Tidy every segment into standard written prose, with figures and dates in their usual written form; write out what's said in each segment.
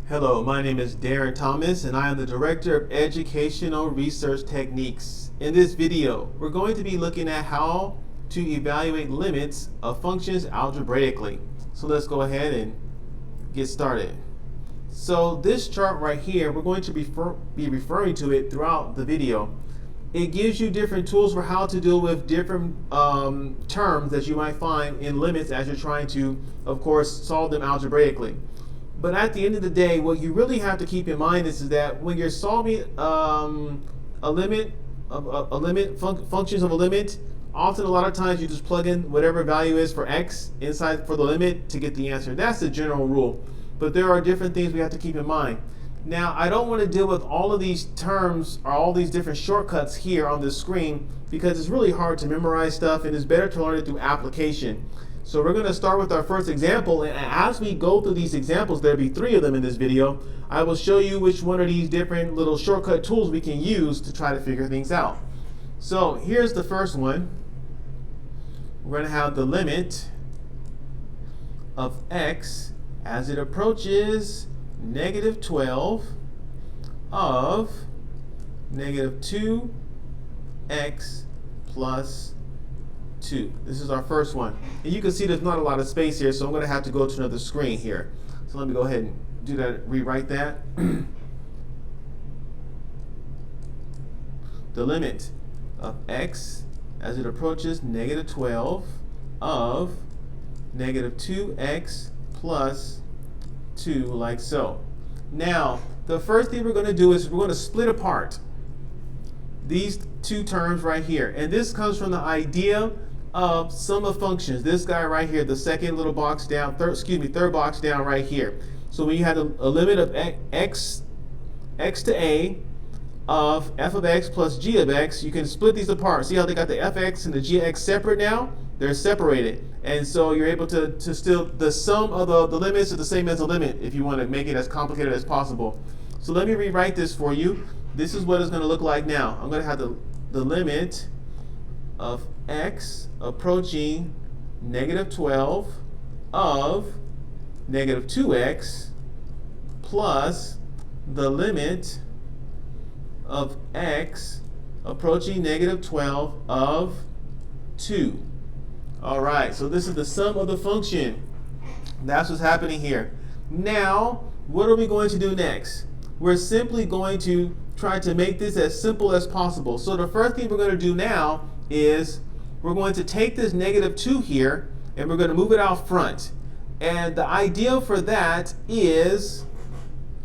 Hello, my name is Darren Thomas and I am the Director of Educational Research Techniques. In this video, we're going to be looking at how to evaluate limits of functions algebraically. So let's go ahead and get started. So this chart right here, we're going to be referring to it throughout the video. It gives you different tools for how to deal with different terms that you might find in limits as you're trying to, of course, solve them algebraically. But at the end of the day, what you really have to keep in mind is that when you're solving functions of a limit, often a lot of times you just plug in whatever value is for x inside for the limit to get the answer. That's the general rule. But there are different things we have to keep in mind. Now, I don't want to deal with all of these terms or all these different shortcuts here on the screen because it's really hard to memorize stuff and it's better to learn it through application. So we're going to start with our first example, and as we go through these examples, there'll be 3 of them in this video, I will show you which one of these different little shortcut tools we can use to try to figure things out. So here's the first one. We're going to have the limit of x as it approaches negative 12 of negative 2x plus 2. This is our first one. And you can see there's not a lot of space here, so I'm going to have to go to another screen here. So let me go ahead and do that, rewrite that. The limit of x as it approaches negative 12 of negative 2x plus 2, like so. Now, the first thing we're going to do is we're going to split apart these 2 terms right here. And this comes from the idea of sum of functions. This guy right here, the second little box down, third box down right here. So when you have a limit of x to a of f of x plus g of x, you can split these apart. See how they got the fx and the g of x separate now? They're separated. And so you're able to still, the sum of the limits is the same as the limit if you want to make it as complicated as possible. So let me rewrite this for you. This is what it's going to look like now. I'm going to have the limit of x approaching negative 12 of negative 2x plus the limit of x approaching negative 12 of 2. All right, so this is the sum of the function. That's what's happening here. Now, what are we going to do next? We're simply going to try to make this as simple as possible. So the first thing we're going to do now is we're going to take this negative 2 here and we're going to move it out front. And the idea for that is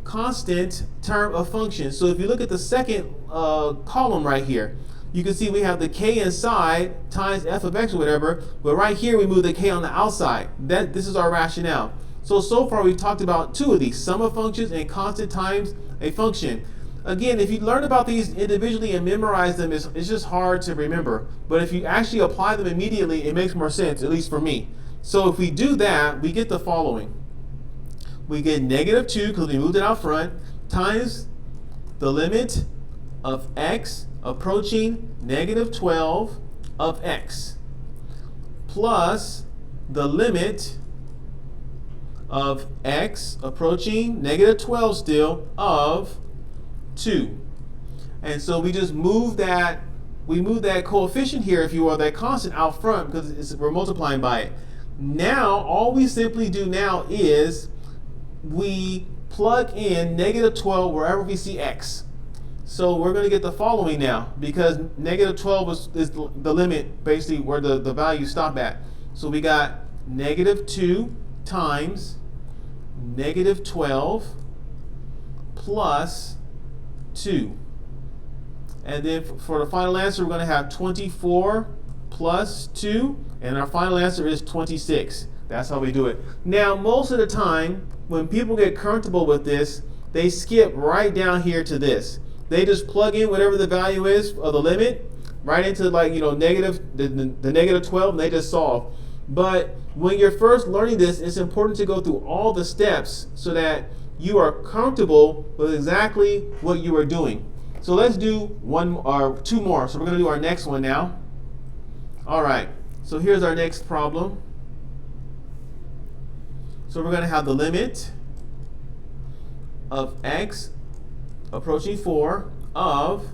constant term of function. So if you look at the second column right here, you can see we have the k inside times f of x or whatever, but right here we move the k on the outside. This is our rationale. So far we've talked about 2 of these, sum of functions and constant times a function. Again, if you learn about these individually and memorize them, it's just hard to remember. But if you actually apply them immediately, it makes more sense, at least for me. So if we do that, we get the following. We get negative 2, because we moved it out front, times the limit of x approaching negative 12 of x, plus the limit of x approaching negative 12 still of 2. And so we just move that, coefficient here, if you will, that constant out front because we're multiplying by it. Now, all we simply do now is we plug in negative 12 wherever we see x. So we're going to get the following now because negative 12 is the limit, basically where the values stop at. So we got negative 2 times negative 12 plus 2. And then for the final answer, we're going to have 24 plus 2, and our final answer is 26. That's how we do it. Now, most of the time, when people get comfortable with this, they skip right down here to this. They just plug in whatever the value is of the limit right into the negative 12, and they just solve. But when you're first learning this, it's important to go through all the steps so that you are comfortable with exactly what you are doing. So let's do 1 or 2 more. So we're going to do our next one now. All right, so here's our next problem. So we're going to have the limit of x approaching 4 of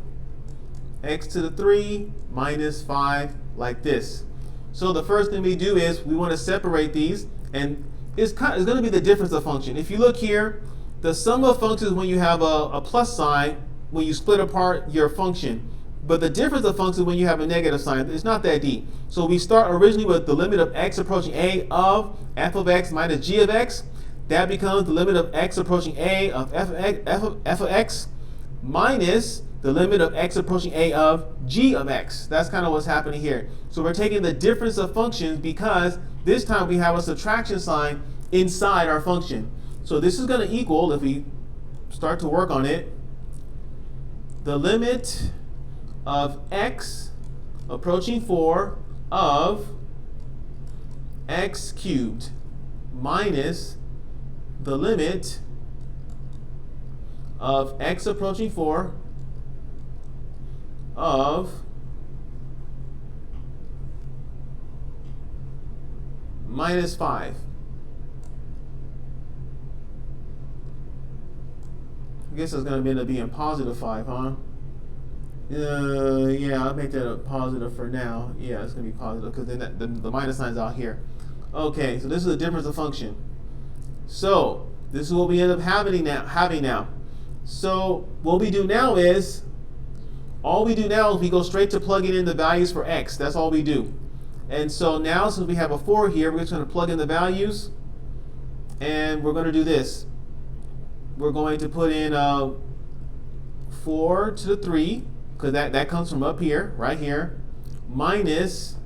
x to the 3 minus 5, like this. So the first thing we do is we want to separate these, and it's going to be the difference of function. If you look here, the sum of functions when you have a plus sign, when you split apart your function. But the difference of function when you have a negative sign, it's not that deep. So we start originally with the limit of x approaching a of f of x minus g of x. That becomes the limit of x approaching a of f of x minus the limit of x approaching a of g of x. That's kind of what's happening here. So we're taking the difference of functions because this time we have a subtraction sign inside our function. So this is going to equal, if we start to work on it, the limit of x approaching 4 of x cubed minus the limit of x approaching 4 of minus 5. I guess it's going to end up being positive 5, huh? Yeah, I'll make that a positive for now. Yeah, it's going to be positive because then the minus sign's out here. Okay, so this is the difference of function. So this is what we end up having now. So what we do now is, we go straight to plugging in the values for x. That's all we do. And so now, since we have a 4 here, we're just going to plug in the values, and we're going to do this. We're going to put in 4 to the 3, because that comes from up here, right here, minus,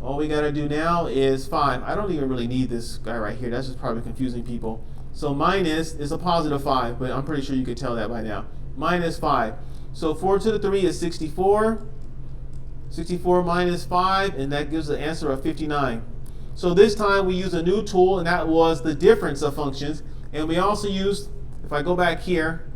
all we got to do now is 5. I don't even really need this guy right here. That's just probably confusing people. So minus is a positive 5, but I'm pretty sure you could tell that by now. Minus 5. So 4 to the 3 is 64. 64 minus 5, and that gives the answer of 59. So this time we use a new tool, and that was the difference of functions. And we also used, if I go back here,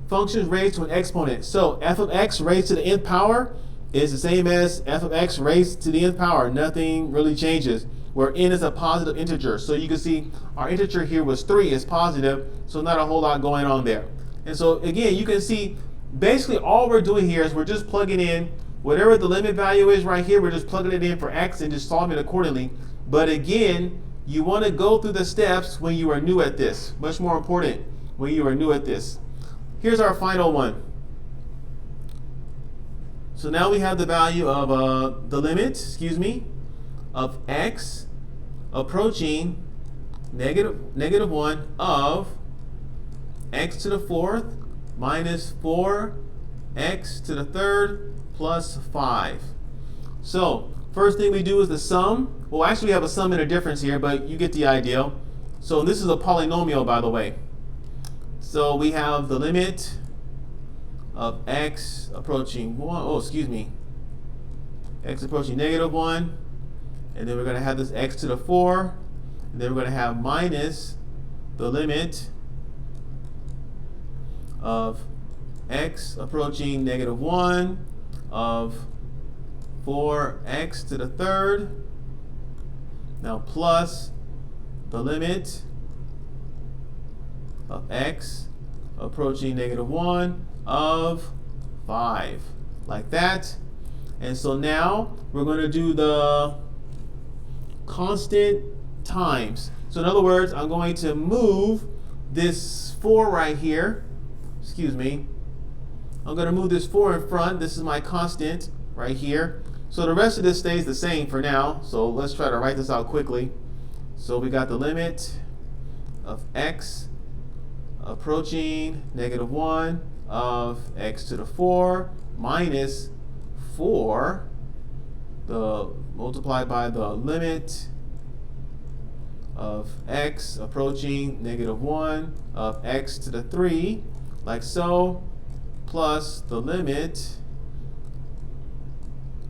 functions raised to an exponent. So f of x raised to the nth power is the same as f of x raised to the nth power. Nothing really changes, where n is a positive integer. So you can see our integer here was 3, is positive, so not a whole lot going on there. And so again, you can see basically all we're doing here is we're just plugging in whatever the limit value is right here. We're just plugging it in for x and just solving it accordingly. But again, you want to go through the steps when you are new at this. Much more important when you are new at this. Here's our final one. So now we have the value of the limit, of x approaching negative 1 of x to the 4th minus 4x to the 3rd plus 5. So first thing we do is the sum. Well, actually we have a sum and a difference here, but you get the idea. So this is a polynomial, by the way. So we have the limit of x approaching 1, x approaching negative 1, and then we're going to have this x to the 4, and then we're going to have minus the limit of x approaching negative 1 of 4x to the 3rd, now plus the limit of x approaching negative 1 of 5, like that. And so now we're going to do the constant times. So in other words, I'm going to move this 4 right here. I'm going to move this 4 in front. This is my constant right here. So the rest of this stays the same for now. So let's try to write this out quickly. So we got the limit of x approaching negative 1 of x to the 4 minus 4 multiplied by the limit of x approaching negative 1 of x to the 3, like so, plus the limit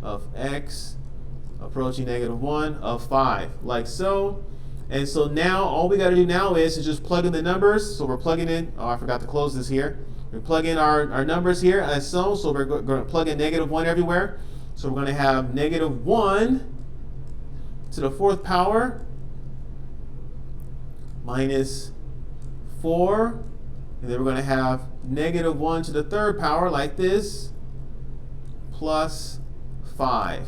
of x approaching negative 1 of 5, like so. And so now all we got to do now is to just plug in the numbers. So we're plugging in, I forgot to close this here. We plug in our numbers here as so. So we're going to plug in negative 1 everywhere. So we're going to have negative 1 to the 4th power minus 4 And then we're going to have negative 1 to the third power like this, plus 5.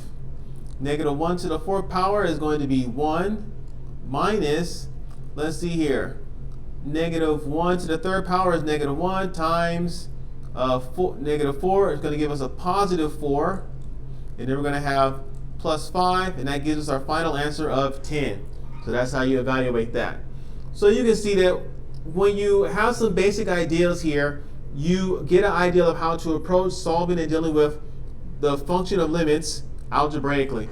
Negative 1 to the fourth power is going to be 1 minus, let's see here, negative 1 to the third power is negative 1 times negative 4 is going to give us a positive 4. And then we're going to have plus 5, and that gives us our final answer of 10. So that's how you evaluate that. So you can see that when you have some basic ideas here, you get an idea of how to approach solving and dealing with the function of limits algebraically.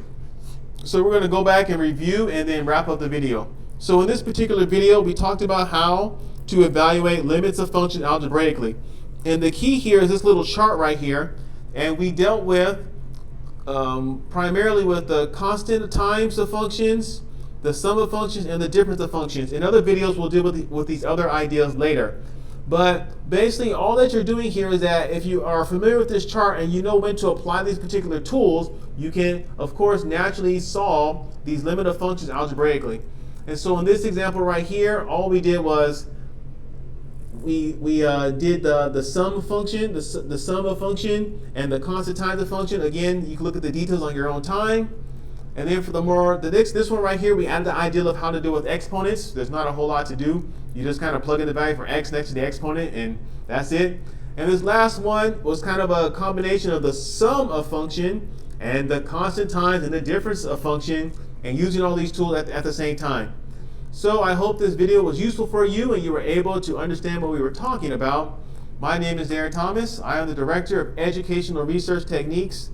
So we're going to go back and review and then wrap up the video. So in this particular video, we talked about how to evaluate limits of function algebraically. And the key here is this little chart right here. And we dealt with primarily with the constant times of functions, the sum of functions, and the difference of functions. In other videos, we'll deal with these other ideas later. But basically, all that you're doing here is that if you are familiar with this chart and you know when to apply these particular tools, you can, of course, naturally solve these limit of functions algebraically. And so in this example right here, all we did was we did the sum function, the sum of function, and the constant times of function. Again, you can look at the details on your own time. And then for this one right here, we added the idea of how to deal with exponents. There's not a whole lot to do. You just kind of plug in the value for x next to the exponent, and that's it. And this last one was kind of a combination of the sum of function and the constant times and the difference of function, and using all these tools at the same time. So I hope this video was useful for you and you were able to understand what we were talking about. My name is Darren Thomas. I am the Director of Educational Research Techniques